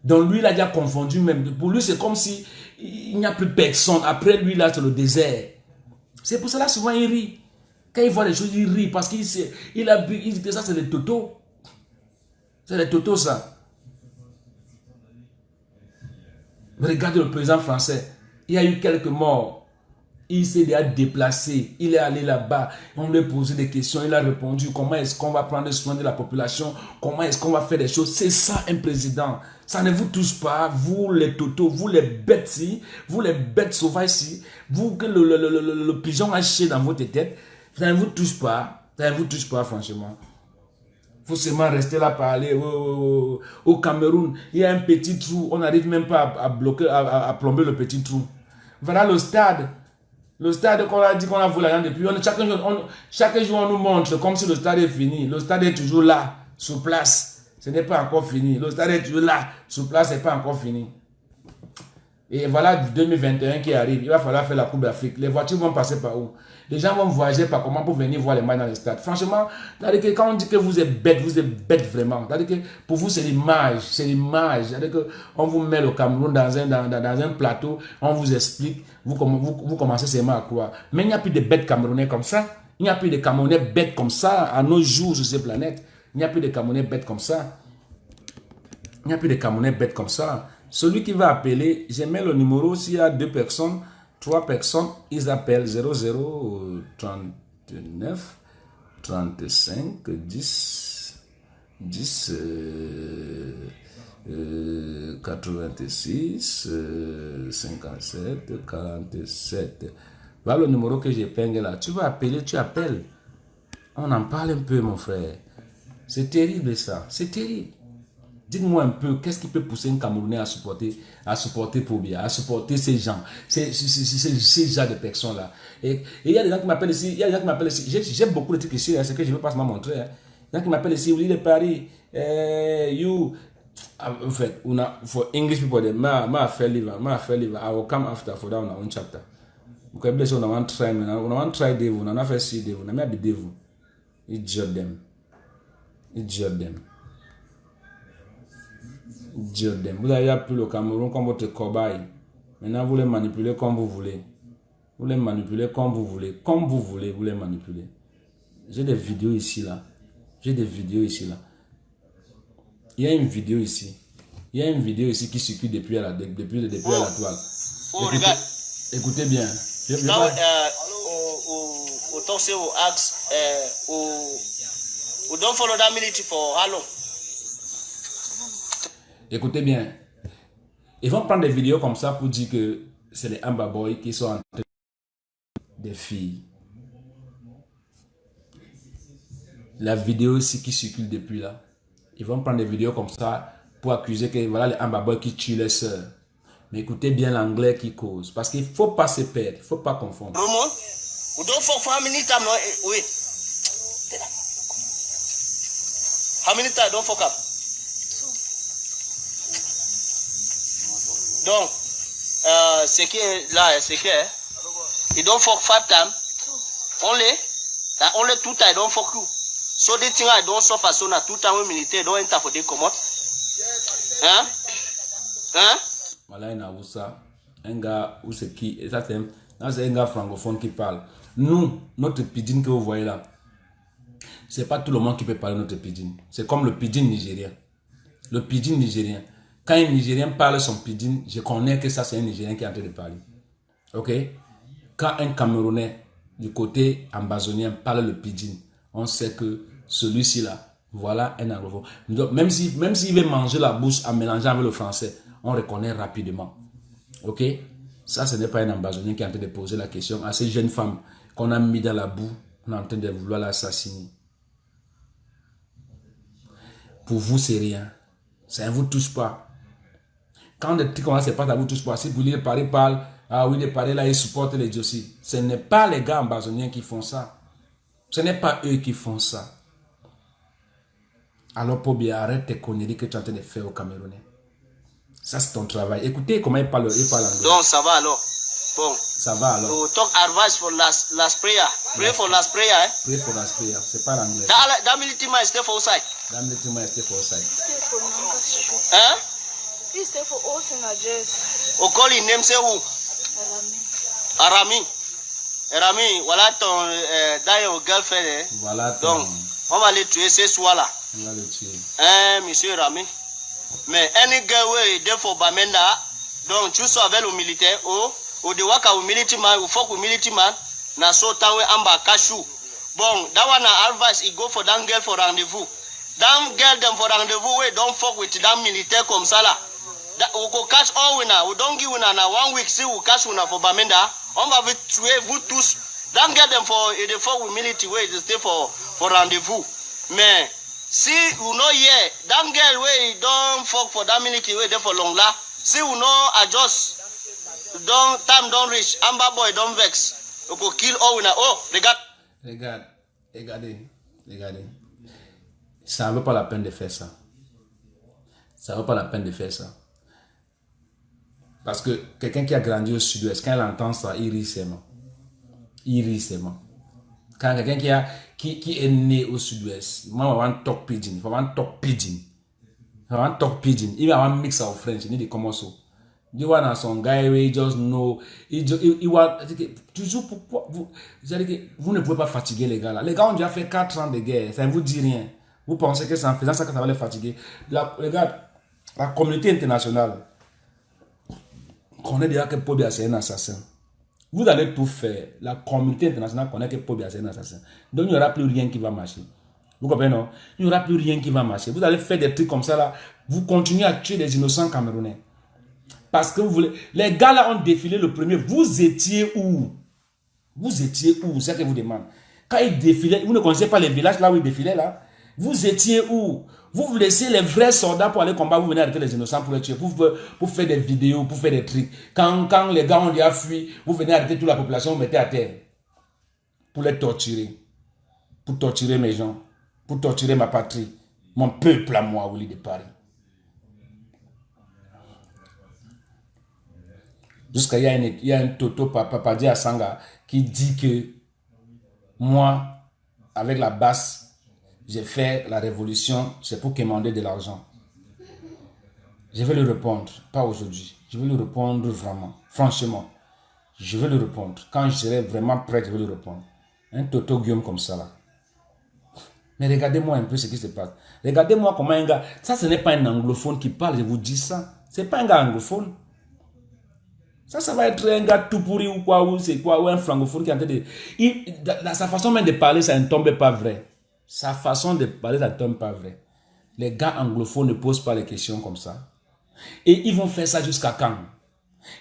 Donc lui, il a déjà confondu même. Pour lui, c'est comme si il n'y a plus personne. Après lui, là, c'est le désert. C'est pour cela, souvent, il rit. Quand il voit les choses, il rit parce qu'il dit que ça, c'est les totos. C'est les totos, ça. Regardez le président français. Il y a eu quelques morts. Il s'est déjà déplacé. Il est allé là-bas. On lui a posé des questions. Il a répondu. Comment est-ce qu'on va prendre soin de la population? Comment est-ce qu'on va faire des choses? C'est ça, un président. Ça ne vous touche pas, vous les totos, vous les bêtes-ci, vous les bêtes sauvages-ci, vous que le pigeon a chié dans votre tête. Ça ne vous touche pas. Ça ne vous touche pas, franchement. Il faut seulement rester là parler. Au Cameroun, il y a un petit trou. On n'arrive même pas à bloquer, à plomber le petit trou. Voilà le stade. Le stade qu'on a dit qu'on a voulu là depuis. Chaque jour, on nous montre comme si le stade est fini. Le stade est toujours là, sur place. Ce n'est pas encore fini. Le stade est toujours là, sur place, ce n'est pas encore fini. Et voilà 2021 qui arrive. Il va falloir faire la Coupe d'Afrique. Les voitures vont passer par où? Les gens vont voyager par comment pour venir voir les matchs dans le stade. Franchement, quand on dit que vous êtes bête vraiment. Que pour vous, c'est l'image. C'est l'image. On vous met le Cameroun dans un plateau, on vous explique, vous commencez seulement à croire. Mais il n'y a plus de bêtes camerounais comme ça. Il n'y a plus de Camerounais bêtes comme ça à nos jours sur cette planète. Il n'y a plus de Camerounais bêtes comme ça. Il n'y a plus de Camerounais bêtes comme ça. Celui qui va appeler, je mets le numéro, s'il y a 2 personnes, 3 personnes, ils appellent 0039 35 10 86 57 47. Voilà le numéro que j'épingle là. Tu vas appeler, tu appelles. On en parle un peu, mon frère. C'est terrible ça, c'est terrible. Dites-moi un peu, qu'est-ce qui peut pousser un Camerounais à supporter Paul Biya, à supporter ces gens, ces gens de personnes-là. Et il y a des gens qui m'appellent ici, j'ai beaucoup de trucs ici, c'est que je ne veux pas me montrer. Hein. Il y a des gens qui m'appellent ici, vous dites de Paris, en fait, for English people, ma affaire live, I will come after for that on our own chapter. Vous avez besoin on a try devil, on a fait si devil, on a mis devil. It judge them. Vous avez appris le Cameroun comme votre cobaye. Maintenant, vous les manipulez comme vous voulez. Vous les manipulez comme vous voulez. Comme vous voulez, vous les manipulez. J'ai des vidéos ici, là. Il y a une vidéo ici. Qui circule depuis la toile. Écoutez bien. Don't follow that military for how long? Écoutez bien. Ils vont prendre des vidéos comme ça pour dire que c'est les Amba Boys qui sont en train des filles. La vidéo ici qui circule depuis là. Ils vont prendre des vidéos comme ça pour accuser que voilà les Amba Boys qui tuent les sœurs. Mais écoutez bien l'anglais qui cause. Parce qu'il ne faut pas se perdre. Il ne faut pas confondre. Don't fuck for how many times? Wait. How many times don't fuck up? Donc, ce qui est là, c'est que you don't fuck 5 times. Only 2 times don't fuck you. So the thing I don't suffer so na 2 times militaire don't enter for the commode. Hein? Voilà un Awusa, un gars où c'est qui, et ça c'est un gars francophone qui parle. Nous, notre pidgin que vous voyez là, c'est pas tout le monde qui peut parler notre pidgin. C'est comme le pidgin nigérien. Le pidgin nigérien. Quand un Nigérien parle son pidgin, je connais que ça c'est un Nigérien qui est en train de parler. Ok? Quand un Camerounais du côté ambazonien parle le pidgin, on sait que celui-ci là, voilà un anglophone. Donc, même s'il veut manger la bouche en mélangeant avec le français, on reconnaît rapidement. Ok? Ça, ce n'est pas un ambazonien qui est en train de poser la question à ces jeunes femmes qu'on a mis dans la boue, on est en train de vouloir l'assassiner. Pour vous, c'est rien. Ça ne vous touche pas. Quand des trucs comme ça se passe, ça ne vous touche pas. Si vous voulez parler, ah oui, les parler là, ils supportent les Djossi. Ce n'est pas les gars ambazoniens qui font ça. Ce n'est pas eux qui font ça. Alors, Pobia, arrête tes conneries que tu es en train de faire au Camerounais. Ça, c'est ton travail. Écoutez comment il parle anglais. Donc, ça va alors. Bon. Ça va alors. So, talk advice for last prayer. Pray for last prayer, eh? Pray for last prayer. C'est pas l'anglais. That military man is there for outside. That military man is there for outside. Hein? He's there for all signatures. O call his name, say who? Arami. Arami, voilà ton d'ailleurs girlfriend, eh? Voilà ton... Donc, on va le tuer, c'est soit là. On va le tuer. Hein, monsieur Rami. Mais any girl wey dey for Bamenda, donc tu sois avec le militaire, ou de waka with military man, ou fuck with military man, na so time we amba cashew. Bon, that one na advice, he go for that girl for rendezvous. That girl them for rendezvous, we don't fuck with that militaire comme ça là. We go catch all winner, we don't give winner na 1 week, see we catch winner for Bamenda. On va tuer vous tous. That girl them for, they fuck with military, we they stay for rendezvous. Mais see, you know, yeah, that girl wey don't fuck for that military wey there for long la. See, you know, adjust. Time don't reach. Amber boy don't vex. You go kill all winner. Oh, regardez. Ça ne vaut pas la peine de faire ça. Ça ne vaut pas la peine de faire ça. Parce que quelqu'un qui a grandi au sud-ouest, quand il entend ça, il rit seulement. Quand quelqu'un qui est né au sud-ouest, moi, je vais talk pidgin. Il va mix au French. Il dit comment ça. You want some guy who just know. Toujours pourquoi vous ne pouvez pas fatiguer les gars là. Les gars ont déjà fait 4 ans de guerre. Ça ne vous dit rien. Vous pensez que c'est en faisant ça que ça va les fatiguer. Les gars, la communauté internationale connaît déjà que Pobia c'est un assassin. Vous allez tout faire. La communauté internationale connaît que Pobia c'est un assassin. Donc il n'y aura plus rien qui va marcher. Vous comprenez, non? Il n'y aura plus rien qui va marcher. Vous allez faire des trucs comme ça là. Vous continuez à tuer des innocents camerounais. Parce que vous voulez... Les gars là ont défilé le premier. Vous étiez où? C'est ça que je vous demande. Quand ils défilaient, vous ne connaissez pas les villages là où ils défilaient là? Vous étiez où? Vous laissez les vrais soldats pour aller combattre, vous venez arrêter les innocents pour les tuer, pour faire des vidéos, pour faire des trucs. Quand les gars ont déjà fui, vous venez arrêter toute la population, vous mettez à terre. Pour les torturer. Pour torturer mes gens. Pour torturer ma patrie. Mon peuple à moi, Willy de Paris. Jusqu'à il y a un Toto Papadi à Sanga qui dit que moi, avec la basse, j'ai fait la révolution, c'est pour quémander de l'argent. Je vais lui répondre, pas aujourd'hui. Je vais lui répondre vraiment, franchement. Je vais lui répondre. Quand je serai vraiment prêt, je vais lui répondre. Un Toto Guillaume comme ça là. Mais regardez-moi un peu ce qui se passe. Regardez-moi comment un gars... Ça, ce n'est pas un anglophone qui parle, je vous dis ça. Ce n'est pas un gars anglophone. Ça va être un gars tout pourri ou quoi, ou c'est quoi, ou un francophone qui est en train de... sa façon même de parler, ça ne tombe pas vrai. Sa façon de parler, ça ne tombe pas vrai. Les gars anglophones ne posent pas les questions comme ça. Et ils vont faire ça jusqu'à quand?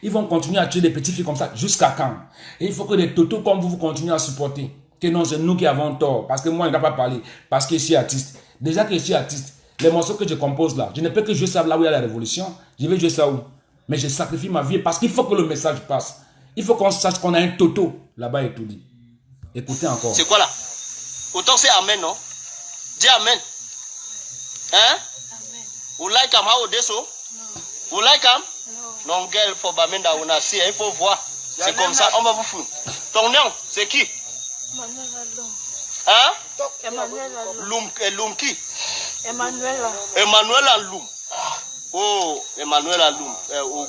Ils vont continuer à tuer des petites filles comme ça jusqu'à quand? Et il faut que des totos comme vous continuez à supporter. Que non, c'est nous qui avons tort. Parce que moi, je ne vais pas parler. Parce que je suis artiste. Déjà que je suis artiste, les morceaux que je compose là, je ne peux que jouer ça là où il y a la révolution. Je vais jouer ça où? Mais je sacrifie ma vie parce qu'il faut que le message passe. Il faut qu'on sache qu'on a un toto. Là-bas, il tout dit. Écoutez encore. C'est quoi là? Autant c'est Amen, non? Dis Amen. Hein? Amen. Vous like him how they so? No. Vous like him? No. Non, girl, for Bamenda, on a si, il faut voir. C'est comme ça, on va vous foutre. Ton nom, c'est qui? Emmanuel Alum. Hein? Emmanuel Alum. Loum qui? Emmanuel. Emmanuel Alum. Oh, Emmanuel Alum.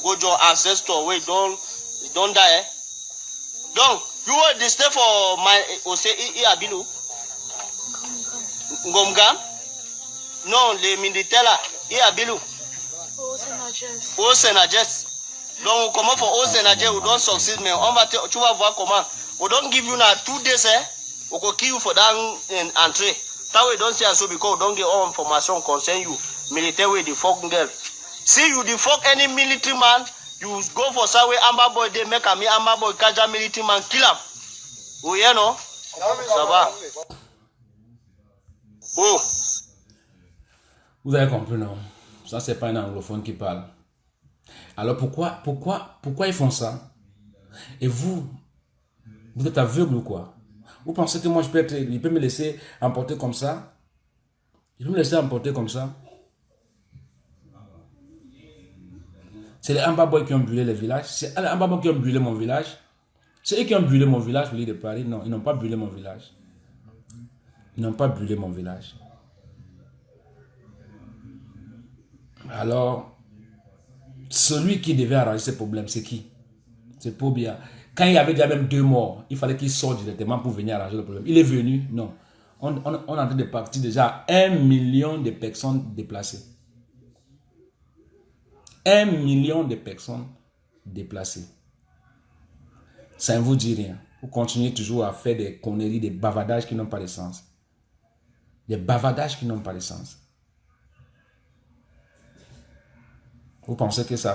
Gojo ancestor, wait, don't die, eh? Donc, you were the stay for my, Abinou? Ngomgam? Non, les militaires là, Abilou. Oh, Sénages. Au Sénages. Donc, comment pour au Sénages, we don't succeed, mais tu vas voir comment. We don't give you now 2 days, eh? We go kill you for that entry. That way, don't say so because we don't get all information concern you. Military with the fucking girl. See, you the fuck any military man, you go for some way, Amber boy, they make a me, Amber boy, catch a military man, kill him. Oh, yeah, no? Ça va. Oh. Vous avez compris, non? Ça, c'est pas un anglophone qui parle. Alors, pourquoi ils font ça? Et vous êtes aveugle ou quoi? Vous pensez que moi, je peux me laisser emporter comme ça? Je vais me laisser emporter comme ça. C'est les Ambaboy qui ont brûlé les villages. C'est les Ambaboy qui ont brûlé mon village. C'est eux qui ont brûlé mon village, l'île de Paris. Non, ils n'ont pas brûlé mon village. Ils n'ont pas brûlé mon village. Alors, celui qui devait arranger ce problème, c'est qui? C'est Pobia. Quand il y avait déjà même 2 morts, il fallait qu'il sorte directement pour venir arranger le problème. Il est venu? Non. On est en train de partir déjà à 1 million de personnes déplacées. 1 million de personnes déplacées. Ça ne vous dit rien. Vous continuez toujours à faire des conneries, des bavardages qui n'ont pas de sens. Des bavardages qui n'ont pas de sens. Vous pensez que ça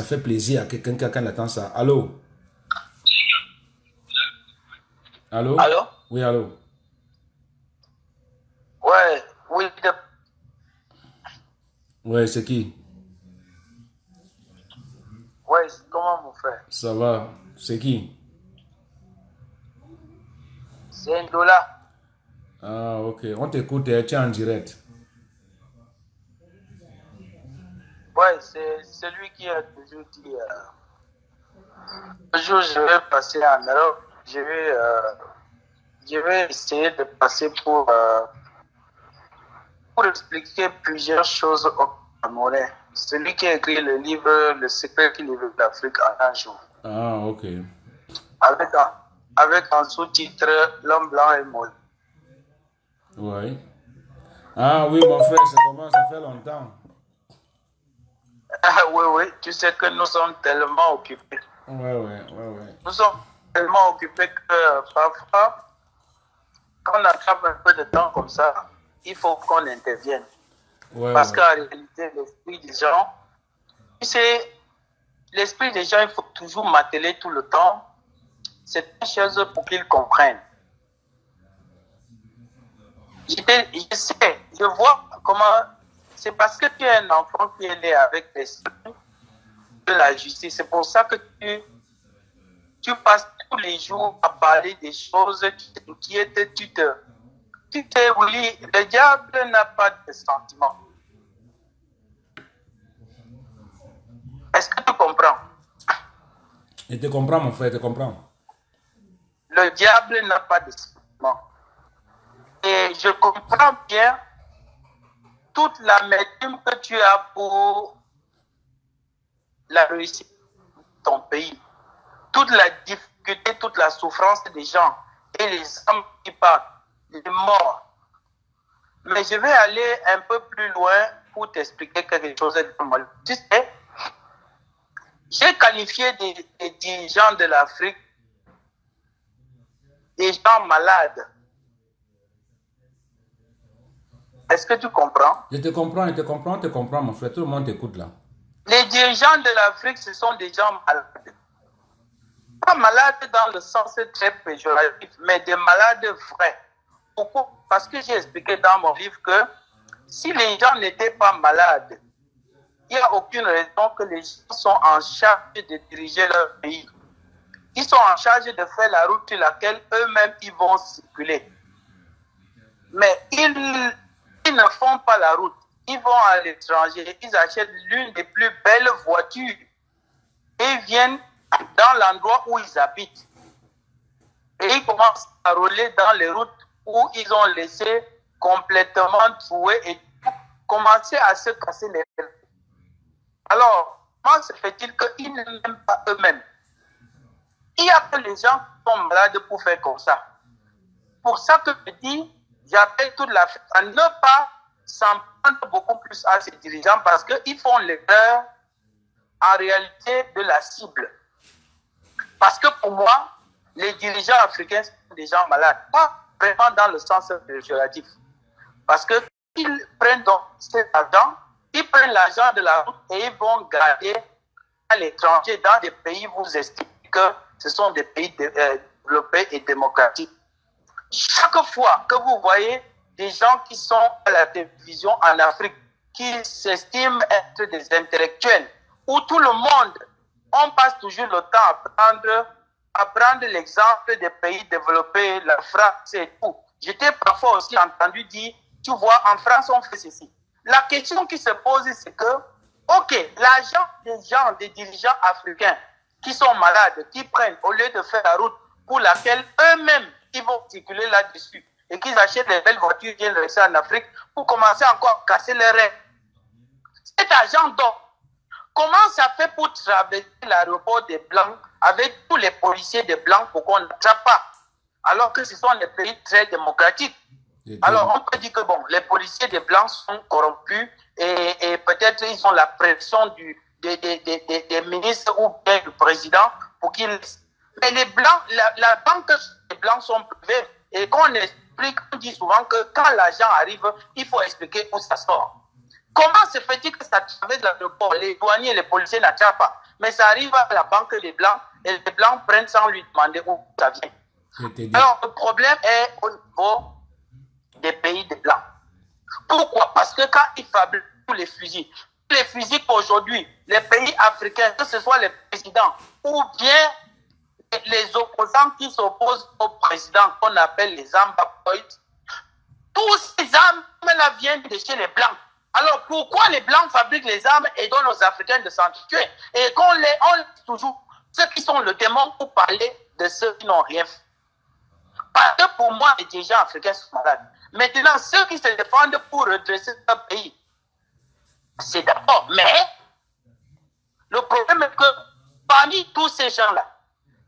fait plaisir à quelqu'un quand il attend ça? Allô? Allô? Allô? Oui, allô? Ouais, oui. Ouais, c'est qui? Ouais, comment mon frère? Ça va? C'est qui? C'est Ndola. Ah, ok. On t'écoute, tu es en direct. Ouais, c'est celui qui a toujours dit un jour je vais passer en Europe. Je vais essayer de passer pour expliquer plusieurs choses au Camerounais. Celui qui a écrit le livre Le secret qui livre l'Afrique en un jour. Ah, ok. Avec un sous-titre L'homme blanc est mort. Ouais. Ah oui, mon frère, c'est comment? Ça fait longtemps. Ah, oui, tu sais que nous sommes tellement occupés. Ouais. Nous sommes tellement occupés que parfois, quand on attrape un peu de temps comme ça, il faut qu'on intervienne. Parce qu'en réalité, l'esprit des gens, tu sais, l'esprit des gens, il faut toujours m'atteler tout le temps. C'est une chose pour qu'ils comprennent. Je vois comment... C'est parce que tu es un enfant qui est né avec l'esprit de la justice. C'est pour ça que tu passes tous les jours à parler des choses, tu t'inquiètes, tu te oublies. Le diable n'a pas de sentiments. Est-ce que tu comprends? Je te comprends, mon frère, je te comprends. Le diable n'a pas de sentiments. Et je comprends bien toute l'amertume que tu as pour la réussite de ton pays. Toute la difficulté, toute la souffrance des gens et les âmes qui partent, les morts. Mais je vais aller un peu plus loin pour t'expliquer quelque chose de mal. Tu sais, j'ai qualifié des dirigeants de l'Afrique des gens malades. Est-ce que tu comprends? Je te comprends, mon frère. Tout le monde t'écoute là. Les dirigeants de l'Afrique, ce sont des gens malades. Pas malades dans le sens très péjoratif, mais des malades vrais. Pourquoi? Parce que j'ai expliqué dans mon livre que si les gens n'étaient pas malades, il n'y a aucune raison que les gens soient en charge de diriger leur pays. Ils sont en charge de faire la route sur laquelle eux-mêmes ils vont circuler. Mais ils ne font pas la route. Ils vont à l'étranger, ils achètent l'une des plus belles voitures et ils viennent dans l'endroit où ils habitent. Et ils commencent à rouler dans les routes où ils ont laissé complètement trouées et commencer à se casser les ailes. Alors, comment se fait-il qu'ils ne m'aiment pas eux-mêmes? Il y a que les gens qui sont malades pour faire comme ça. Pour ça que je dis, j'appelle toute l'Afrique à ne pas s'en prendre beaucoup plus à ces dirigeants parce qu'ils font l'erreur en réalité de la cible. Parce que pour moi, les dirigeants africains sont des gens malades. Pas vraiment dans le sens péjoratif. Parce qu'ils prennent donc cet argent, ils prennent l'argent de la route et ils vont garder à l'étranger dans des pays où vous estimez que ce sont des pays développés et démocratiques. Chaque fois que vous voyez des gens qui sont à la télévision en Afrique, qui s'estiment être des intellectuels, où tout le monde, on passe toujours le temps à prendre l'exemple des pays développés, la France et tout. J'étais parfois aussi entendu dire tu vois, en France, on fait ceci. La question qui se pose, c'est que, ok, l'argent des gens, des dirigeants africains qui sont malades, qui prennent, au lieu de faire la route pour laquelle eux-mêmes, ils vont circuler là-dessus, et qu'ils achètent des belles voitures, viennent le laisser en Afrique, pour commencer encore à casser les reins. Cet argent, donc, comment ça fait pour traverser l'aéroport des Blancs avec tous les policiers des Blancs pour qu'on n'attrape pas, alors que ce sont des pays très démocratiques? Alors, on peut dire que bon, les policiers des Blancs sont corrompus et peut-être ils ont la pression des ministres ou bien du président pour qu'ils... Mais les Blancs, la banque des Blancs sont privées et qu'on explique, on dit souvent que quand l'argent arrive, il faut expliquer où ça sort. Comment se fait-il que ça traverse l'aéroport, les douaniers et les policiers n'attrapent pas, mais ça arrive à la banque des Blancs et les Blancs prennent sans lui demander où ça vient? Alors, le problème est au niveau des pays de Blancs. Pourquoi? Parce que quand ils fabriquent tous les fusils qu'aujourd'hui, les pays africains, que ce soit les présidents ou bien les opposants qui s'opposent au président, qu'on appelle les ambaboys, tous ces armes-là viennent de chez les Blancs. Alors pourquoi les Blancs fabriquent les armes et donnent aux Africains de s'entretuer? Et qu'on les laisse toujours ceux qui sont le démon pour parler de ceux qui n'ont rien fait. Parce que pour moi, les dirigeants africains sont malades. Maintenant, ceux qui se défendent pour redresser leur pays, c'est d'accord. Mais le problème est que parmi tous ces gens-là,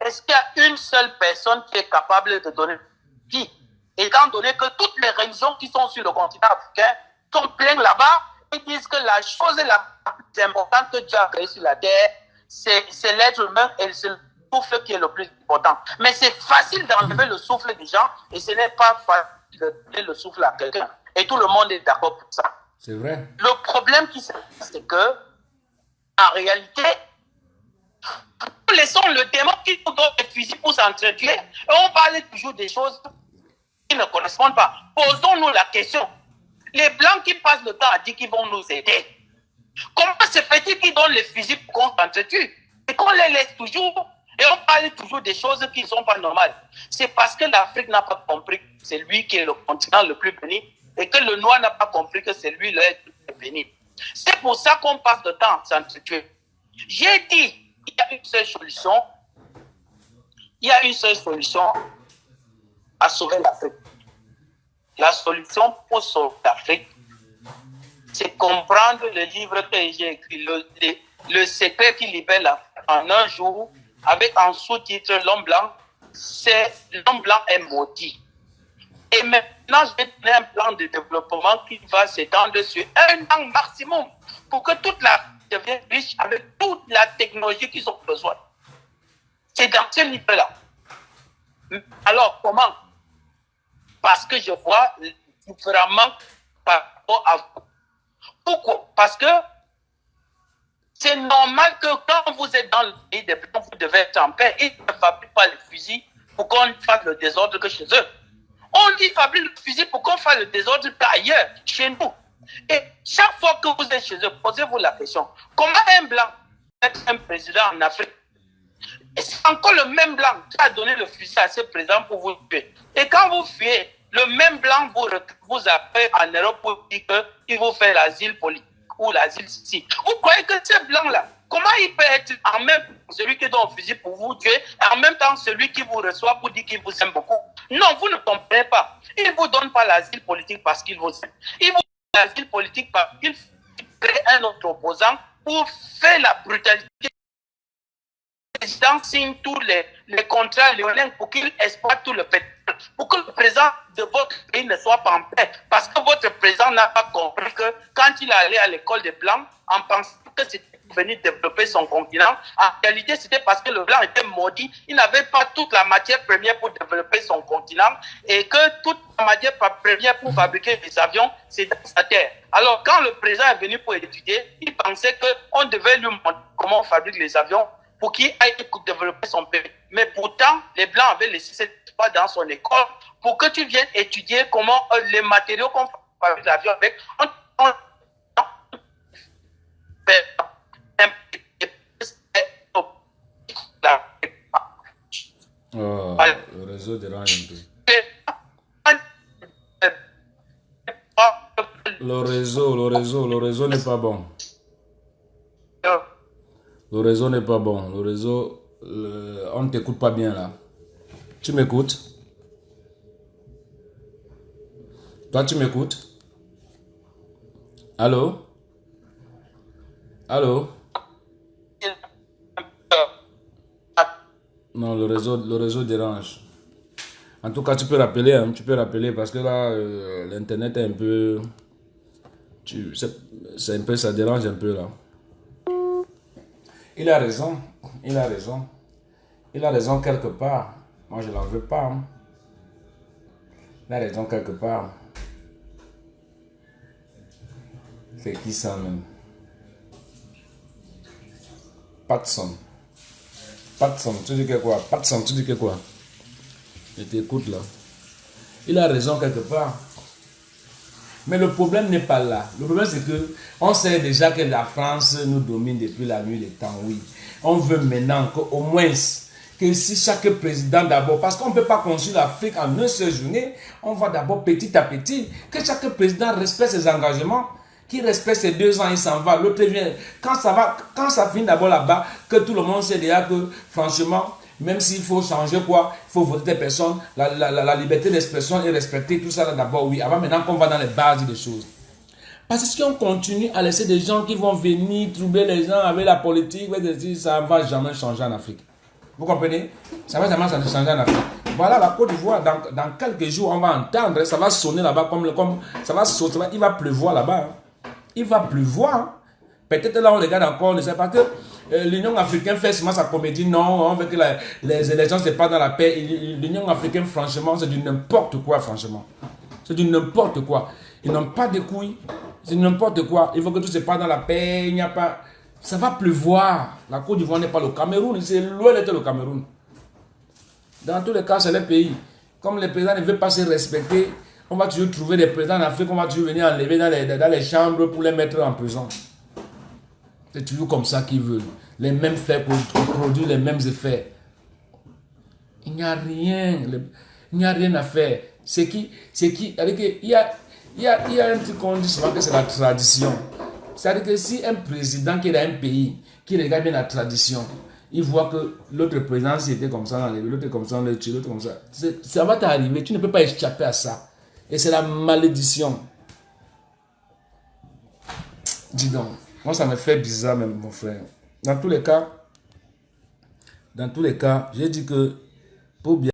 est-ce qu'il y a une seule personne qui est capable de donner vie? Étant donné que toutes les religions qui sont sur le continent africain sont pleines là-bas, ils disent que la chose la plus importante que Dieu a créée sur la terre, c'est l'être humain et c'est le souffle qui est le plus important. Mais c'est facile d'enlever le souffle des gens et ce n'est pas facile de donner le souffle à quelqu'un. Et tout le monde est d'accord pour ça. C'est vrai. Le problème qui se passe, c'est que, en réalité, nous laissons le démon qui nous donne des fusils pour s'entretuer et on parle toujours des choses qui ne correspondent pas. Posons-nous la question. Les Blancs qui passent le temps à dire qu'ils vont nous aider, comment se fait-il qu'ils donnent les fusils pour qu'on s'entretue et qu'on les laisse toujours et on parle toujours des choses qui ne sont pas normales? C'est parce que l'Afrique n'a pas compris que c'est lui qui est le continent le plus béni et que le noir n'a pas compris que c'est lui le plus béni. C'est pour ça qu'on passe le temps à s'entretuer. J'ai dit, il y a une seule solution. Il y a une seule solution à sauver l'Afrique. La solution pour sauver l'Afrique, c'est comprendre le livre que j'ai écrit, le secret qui libère l'Afrique en un jour, avec en sous-titre L'homme blanc, c'est L'homme blanc est maudit. Et maintenant, je vais donner un plan de développement qui va s'étendre sur 1 an maximum pour que toute l'Afrique devienne riche avec toute la technologie qu'ils ont besoin. C'est dans ce livre-là. Alors, comment? Parce que je vois différemment par rapport à vous. Pourquoi? Parce que c'est normal que quand vous êtes dans le pays des Blancs, vous devez être en paix. Ils ne fabriquent pas les fusils pour qu'on fasse le désordre que chez eux. On dit fabrique le fusil pour qu'on fasse le désordre ailleurs, chez nous. Et chaque fois que vous êtes chez eux, posez-vous la question. Comment un Blanc peut être un président en Afrique? Et c'est encore le même Blanc qui a donné le fusil à ce président pour vous tuer. Et quand vous fuyez, le même Blanc vous appelle en Europe pour dire qu'il vous fait l'asile politique ou l'asile ici. Vous croyez que ce Blanc-là, comment il peut être en même temps celui qui donne le fusil pour vous tuer et en même temps celui qui vous reçoit pour dire qu'il vous aime beaucoup? Non, vous ne comprenez pas. Il ne vous donne pas l'asile politique parce qu'il vous aime. Il vous donne l'asile politique parce qu'il crée un autre opposant pour faire la brutalité. Le président signe tous les contrats léoniens pour qu'il exploite tout le pétrole, pour que le président de votre pays ne soit pas en paix. Parce que votre président n'a pas compris que quand il allait à l'école des Blancs, en pensant que c'était pour venir développer son continent, en réalité c'était parce que le Blanc était maudit. Il n'avait pas toute la matière première pour développer son continent et que toute la matière première pour fabriquer des avions, c'est dans sa terre. Alors quand le président est venu pour étudier, il pensait qu'on devait lui montrer comment on fabrique les avions pour qu'il aille développer son pays. Mais pourtant, les Blancs avaient laissé cette fois dans son école pour que tu viennes étudier comment les matériaux qu'on fabrique l'avion avec. Oh, le réseau dérange un peu. Le réseau n'est pas bon. Le réseau n'est pas bon. Le réseau, on ne t'écoute pas bien là. Tu m'écoutes? Toi, tu m'écoutes? Allô? Allô? Non, le réseau dérange. En tout cas, tu peux rappeler, hein, parce que là, l'internet est un peu... C'est un peu, ça dérange un peu là. Il a raison quelque part. Moi, je n'en veux pas. Hein. Il a raison quelque part. C'est qui ça même? Patson, tu dis que quoi? Patson, tu dis que quoi? Je t'écoute là. Il a raison quelque part. Mais le problème n'est pas là. Le problème c'est que on sait déjà que la France nous domine depuis la nuit des temps, oui. On veut maintenant qu'au moins que si chaque président d'abord, parce qu'on ne peut pas construire l'Afrique en une seule journée, on va d'abord petit à petit, que chaque président respecte ses engagements, qu'il respecte ses 2 ans, il s'en va, l'autre vient. Quand ça finit d'abord là-bas, que tout le monde sait déjà que franchement, même s'il faut changer quoi, il faut voter des personnes, la liberté d'expression est respectée, tout ça là d'abord, oui. Avant maintenant qu'on va dans les bases des choses. Parce que si on continue à laisser des gens qui vont venir troubler les gens avec la politique, ça ne va jamais changer en Afrique. Vous comprenez? Ça ne va jamais changer en Afrique. Voilà la Côte d'Ivoire, dans quelques jours, on va entendre, ça va sonner là-bas, comme ça va sauter, il va pleuvoir là-bas. Hein. Il va pleuvoir. Peut-être là, on regarde encore, ne sait pas que l'Union africaine fait seulement sa comédie. Non, on veut que les élections se passent dans la paix. L'Union africaine, franchement, c'est du n'importe quoi, franchement. C'est du n'importe quoi. Ils n'ont pas de couilles. C'est n'importe quoi. Il faut que tout se passe dans la paix. Il n'y a pas... Ça va pleuvoir. La Côte d'Ivoire n'est pas le Cameroun. C'est loin d'être le Cameroun. Dans tous les cas, c'est le pays. Comme les présidents ne veulent pas se respecter, on va toujours trouver des présidents en Afrique, on va toujours venir enlever dans les chambres pour les mettre en prison. C'est toujours comme ça qu'ils veulent. Les mêmes faits pour produire les mêmes effets. Il n'y a rien. Il n'y a rien à faire. C'est qui il y a un truc qu'on dit souvent que c'est la tradition. C'est-à-dire que si un président qui est dans un pays, qui regarde bien la tradition, il voit que l'autre président c'était comme ça, l'autre comme ça, l'autre comme ça. Ça va t'arriver, tu ne peux pas échapper à ça. Et c'est la malédiction. Dis donc, moi ça me fait bizarre même, mon frère. Dans tous les cas, j'ai dit que pour bien